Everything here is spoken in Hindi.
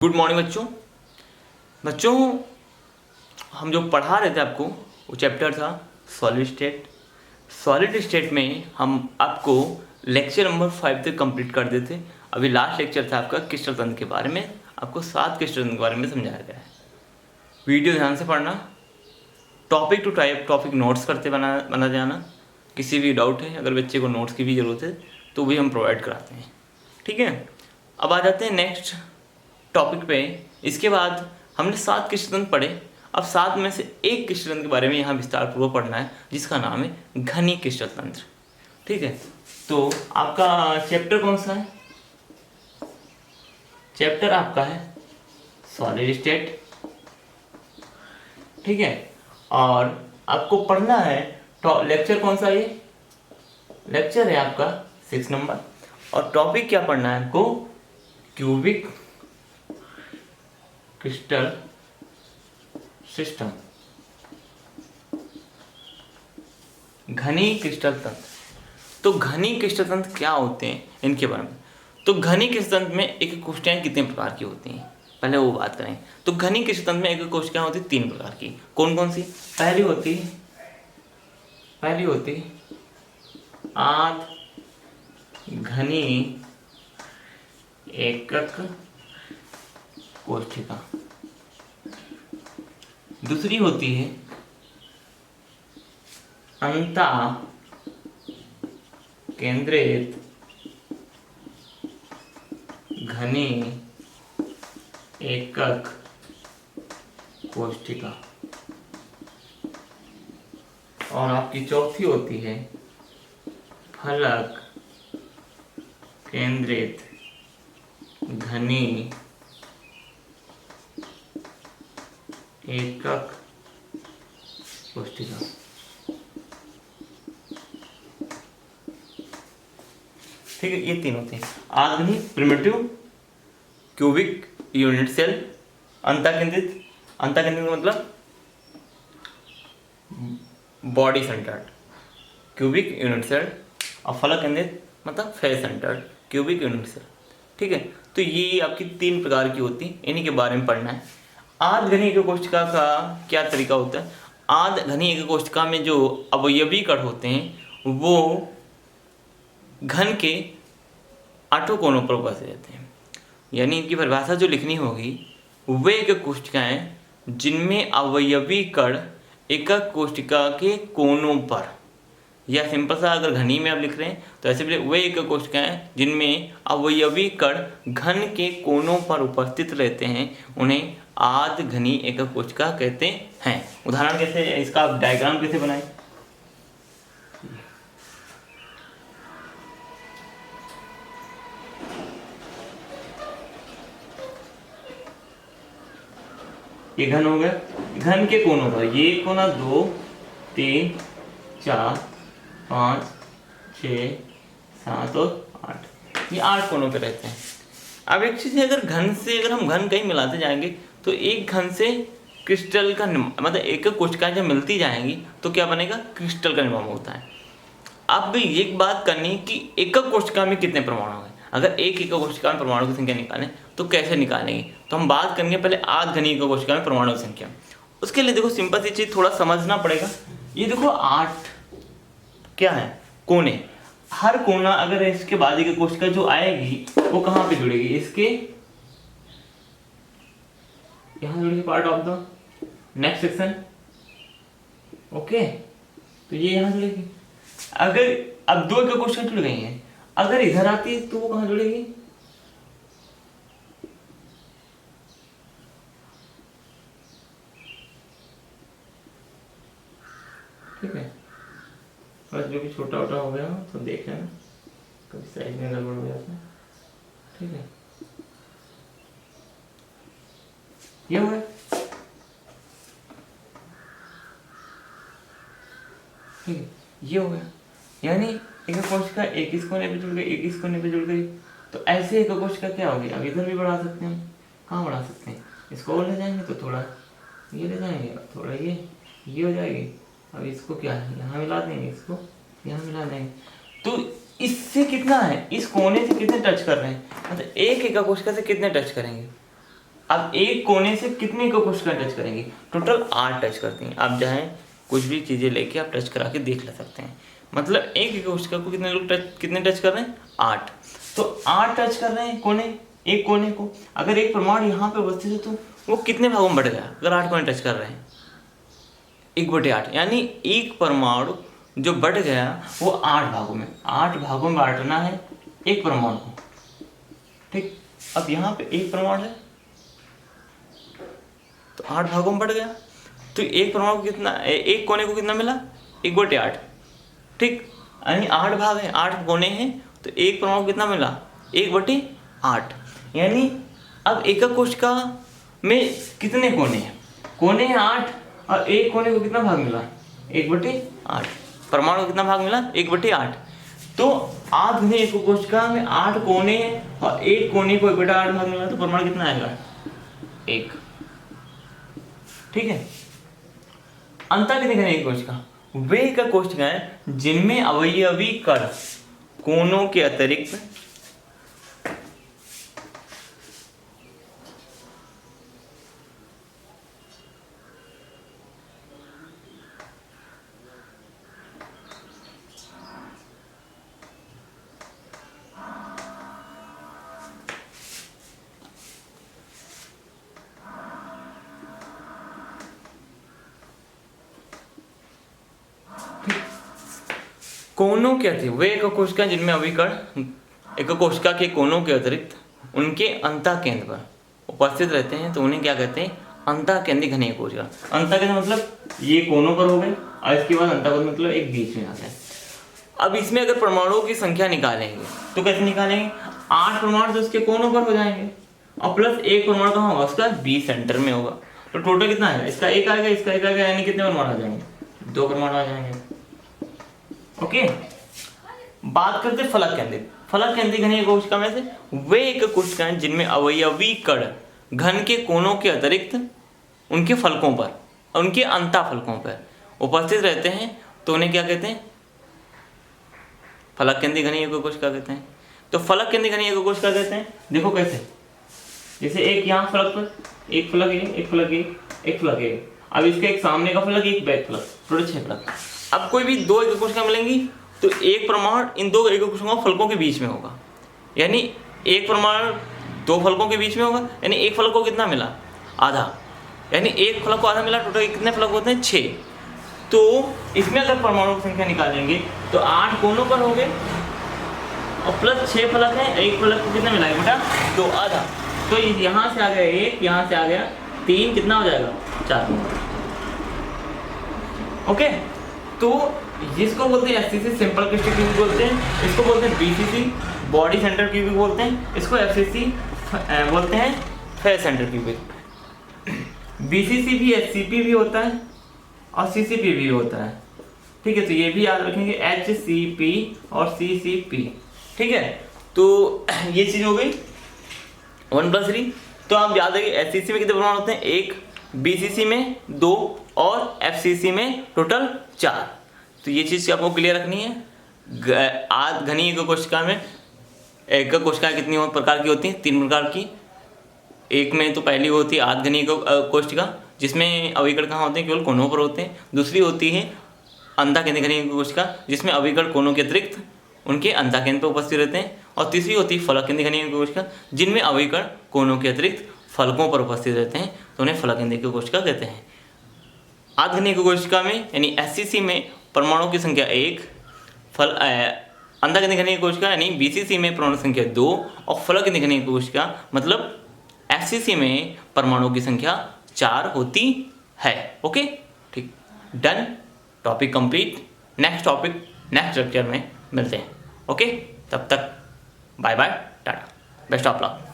गुड मॉर्निंग बच्चों। बच्चों हम जो पढ़ा रहे थे आपको वो चैप्टर था सॉलिड स्टेट। सॉलिड स्टेट में हम आपको लेक्चर नंबर 5 तक कंप्लीट कर देते। अभी लास्ट लेक्चर था आपका क्रिस्टल तंत्र के बारे में। आपको 7 क्रिस्टल तंत्र के बारे में समझाया गया है। वीडियो ध्यान से पढ़ना, टॉपिक टू टॉपिक नोट्स करते बना जाना। किसी भी डाउट है, अगर बच्चे को नोट्स की भी ज़रूरत है तो भी हम प्रोवाइड कराते हैं। ठीक है, अब आ जाते हैं नेक्स्ट टॉपिक पे। इसके बाद हमने 7 क्रिस्टल तंत्र पढ़े। अब 7 में से एक क्रिस्टल तंत्र के बारे में यहाँ विस्तार पूर्वक पढ़ना है, जिसका नाम है घनी क्रिस्टल तंत्र। ठीक है, तो आपका चैप्टर कौन सा है? चैप्टर आपका है सॉलिड स्टेट। ठीक है, और आपको पढ़ना है लेक्चर कौन सा? ये लेक्चर है आपका 6 नंबर। और टॉपिक क्या पढ़ना है आपको? क्यूबिक क्रिस्टल सिस्टम, घनी क्रिस्टल तंत्र। तो घनी क्रिस्टल तंत्र क्या होते हैं इनके बारे में। तो घनी क्रिस्टल तंत्र में एक कोशिकाएं कितने प्रकार की होती हैं, पहले वो बात करें। तो घनी क्रिस्टल तंत्र में एक कोशिकाएं होती 3 प्रकार की। कौन कौन सी? पहली होती आध घनी एकक कोशिका। दूसरी होती है अंता केंद्रित घनी एकक कोशिका। और आपकी चौथी होती है फलक केंद्रित घनी एकक कोशिका। ठीक है, ये 3 होते हैं। आधुनी प्रिमिटिव क्यूबिक यूनिट सेल, अंतःकेंद्रित मतलब body centred cubic unit cell, और फलक केंद्रित मतलब face centred cubic unit cell. ठीक है, तो ये आपकी 3 प्रकार की होती है, इन्हीं के बारे में पढ़ना है। आध घनी एकक कोशिका का क्या तरीका होता है? आध घनी एकक कोशिका में जो अवयवी कण होते हैं वो घन के 8 कोनों पर बसे रहते हैं। यानी इनकी परिभाषा जो लिखनी होगी, वे एकक कोशिकाएं जिनमें अवयवी कण एकक कोशिका के कोनों पर, या सिंपल सा अगर घनी में आप लिख रहे हैं तो ऐसे भी वे एकक कोशिकाएं जिनमें अवयवी कण घन के कोनों पर उपस्थित रहते हैं, उन्हें आध घनी एकक कोशिका कहते हैं। उदाहरण कैसे, इसका आप डायग्राम कैसे बनाएं? ये घन हो गया, घन के कोनों पर ये कोना 2 3 4 5 6 7 और 8, ये 8 कोनों पे रहते हैं। अब एक चीज़ है, अगर हम घन कहीं मिलाते जाएंगे तो एक घन से क्रिस्टल का मतलब एकक कोशिकाएं जब मिलती जाएंगी तो क्या बनेगा? क्रिस्टल का निर्माण होता है। अब एक बात करनी कि एकक कोशिका में कितने परमाणु हैं। अगर एक एकक कोशिका में परमाणु की संख्या निकालें तो कैसे निकालेंगे? तो हम बात करेंगे पहले आध घनी एकक कोशिका में परमाणु की संख्या। उसके लिए देखो सिंपल सी चीज़ थोड़ा समझना पड़ेगा। ये देखो 8 क्या है? कोने। हर कोना अगर इसके बाद एकक कोशिका जो आएगी वो कहाँ पे जुड़ेगी? इसके यहाँ जुड़ेगी, part of the next section. Okay, तो ये यहाँ जुड़ेगी। अगर अब 2 एकक कोशिका जुड़ गई हैं, अगर इधर आती है तो वो कहाँ जुड़ेगी? ठीक है, बस जो भी छोटा छोटा हो गया तो देख लेना, कभी साइज में गड़बड़ हो जाता है। ठीक है, ये हो गया। ठीक है, ये हो गया। यानी एक कोशिका एक इस कोने पे जुड़ गई, एक इस कोने पे जुड़ गई। तो ऐसे एक कोशिका क्या होगी? अब इधर भी बढ़ा सकते हैं हम। कहाँ बढ़ा सकते हैं? इसको और ले जाएंगे तो थोड़ा ये ले जाएंगे, थोड़ा ये हो जाएगी। अब इसको क्या है, यहाँ मिला देंगे, इसको यहाँ मिला देंगे। तो इससे कितना है, इस कोने से कितने टच कर रहे हैं, मतलब एक एका कोशिका से कितने टच करेंगे, अब एक कोने से कितने को कोशिका टच करेंगी? टोटल 8 टच करती हैं। आप चाहें कुछ भी चीज़ें लेके आप टच करा के देख ले सकते हैं। मतलब एक कोशिका को कितने लोग कितने टच कर रहे हैं? 8। तो 8 टच कर रहे हैं कोने, एक कोने को। अगर एक परमाणु यहाँ पे उपस्थित है तो वो कितने भागों में बढ़ गया? अगर 8 कोने टच कर रहे हैं 1/8, यानी एक परमाणु जो बढ़ गया वो 8 भागों में, 8 भागों में बांटना है एक परमाणु को। ठीक, अब यहाँ पे एक परमाणु है तो 8 भागों में बढ़ गया। तो एक परमाणु को कितना, एक कोने को कितना मिला? 1/8। ठीक, यानी 8 भाग हैं, 8 कोने हैं, तो एक परमाणु को कितना मिला? 1/8। यानी अब एकक कोशिका में कितने कोने हैं? कोने हैं 8, और एक कोने को कितना भाग मिला? 1/8। परमाणु को कितना भाग मिला? 1/8। तो आधे एक कोशिका में 8 कोने हैं और एक कोने को 1/8 भाग मिला, तो परमाणु कितना आएगा? 1। ठीक है। अंतर कितने घने एक कोशिका? वे एकक कोशिकाएं जिनमें अवयवी कण कोनों के अतिरिक्त कोनों के अतिरिक्त, वे एकक कोशिका जिनमें अविकर्ण एकक कोशिका के कोनों के अतिरिक्त उनके अंतःकेंद्र पर उपस्थित रहते हैं तो उन्हें क्या कहते हैं? अंतःकेंद्रीय घनीय कोशिका। अंतःकेंद्र मतलब ये कोनों पर हो गए और इसके बाद अंतःकेंद्र मतलब एक बीच में आ गया। अब इसमें अगर परमाणुओं की संख्या निकालेंगे तो कैसे निकालेंगे? 8 परमाणु तो उसके कोनों पर हो जाएंगे और प्लस एक परमाणु कहाँ होगा? उसका बी सेंटर में होगा। तो टोटल कितना आएगा? इसका एक आएगा, इसका एक आएगा, यानी कितने परमाणु आ जाएंगे? 2 परमाणु आ जाएंगे। ओके, बात करते फलक केंद्रित। फलक केंद्रित घनीय कोशिका में से वे एक कोशिकाएं जिनमें अवयवी कण घन के कोनों के अतिरिक्त उनके फलकों पर, उनके अंतःफलकों पर उपस्थित रहते हैं तो उन्हें क्या कहते हैं? फलक केंद्रित घनीय कोशिका कहते हैं। तो फलक केंद्रित घनीय कोशिका कहते हैं, देखो कैसे, जैसे एक यहाँ फलक पर, एक फलक ए, एक फलक ए, एक फलक ए। अब इसका एक सामने का फलक, एक बैक फलक, टोटल 6 फलक। अब कोई भी 2 एकक कोशिका मिलेंगी तो एक परमाणु इन 2 एकक कोशिकाओं फलकों के बीच में होगा, यानी एक परमाणु 2 फलकों के बीच में होगा, यानी एक फलक को कितना मिला? आधा, यानी एक फलक को आधा मिला। टोटल कितने फलक होते हैं? 6। तो इसमें अगर परमाणु की संख्या निकालेंगे तो 8 कोनों पर होंगे और प्लस 6 फलक हैं, एक फलक को कितना मिला है बेटा? 2, आधा। तो यहाँ से आ गया 1, यहाँ से आ गया 3, कितना हो जाएगा? 4। ओके, तो जिसको बोलते हैं एससीसी सिंपल क्रिस्टल क्यूबिक बोलते हैं, इसको बोलते हैं बीसीसी बॉडी सेंटर क्यूबिक बोलते हैं, इसको एफसीसी बोलते हैं फेस सेंटर क्यूबिक। बीसीसी भी एचसीपी भी होता है और सीसीपी भी होता है। ठीक है, तो ये भी याद रखेंगे, एचसीपी और सीसीपी। ठीक है, तो ये चीज हो गई 1+3। तो आप याद रखिए एचसीसी में कितने परमाणु होते हैं? 1, बीसीसी में 2 और एफसीसी में टोटल 4। तो ये चीज़ आपको क्लियर रखनी है। आध घनी एकक कोशिका में एकक कोशिकाएं कितनी प्रकार की होती हैं? 3 प्रकार की। एक में तो पहली होती है आध घनी एकक कोशिका जिसमें अविकर्ण कहाँ होते हैं? केवल कोनों पर होते हैं। दूसरी होती है अंतःकेंद्रीय घनी एकक कोशिका जिसमें अविकर्ण कोनों के अतिरिक्त उनके अंतःकेंद्र पर उपस्थित रहते हैं। और तीसरी होती है फलक केंद्रीय घनी एकक कोशिका जिनमें अविकर्ण कोनों के अतिरिक्त फलकों पर उपस्थित रहते हैं तो उन्हें फलक केंद्रीय एकक कोशिका कहते हैं। आध घनी एकक कोशिका में यानी एससीसी में परमाणुओं की संख्या 1, अंतःकेंद्रीय घनी एकक कोशिका यानी बीसीसी में परमाणु संख्या 2 और फलक केंद्रीय घनी एकक कोशिका मतलब एफसीसी में परमाणुओं की संख्या 4 होती है। ओके, ठीक, done, topic complete. Next topic next lecture में मिलते हैं। ओके, तब तक बाय बाय, टाटा, बेस्ट ऑफ लक।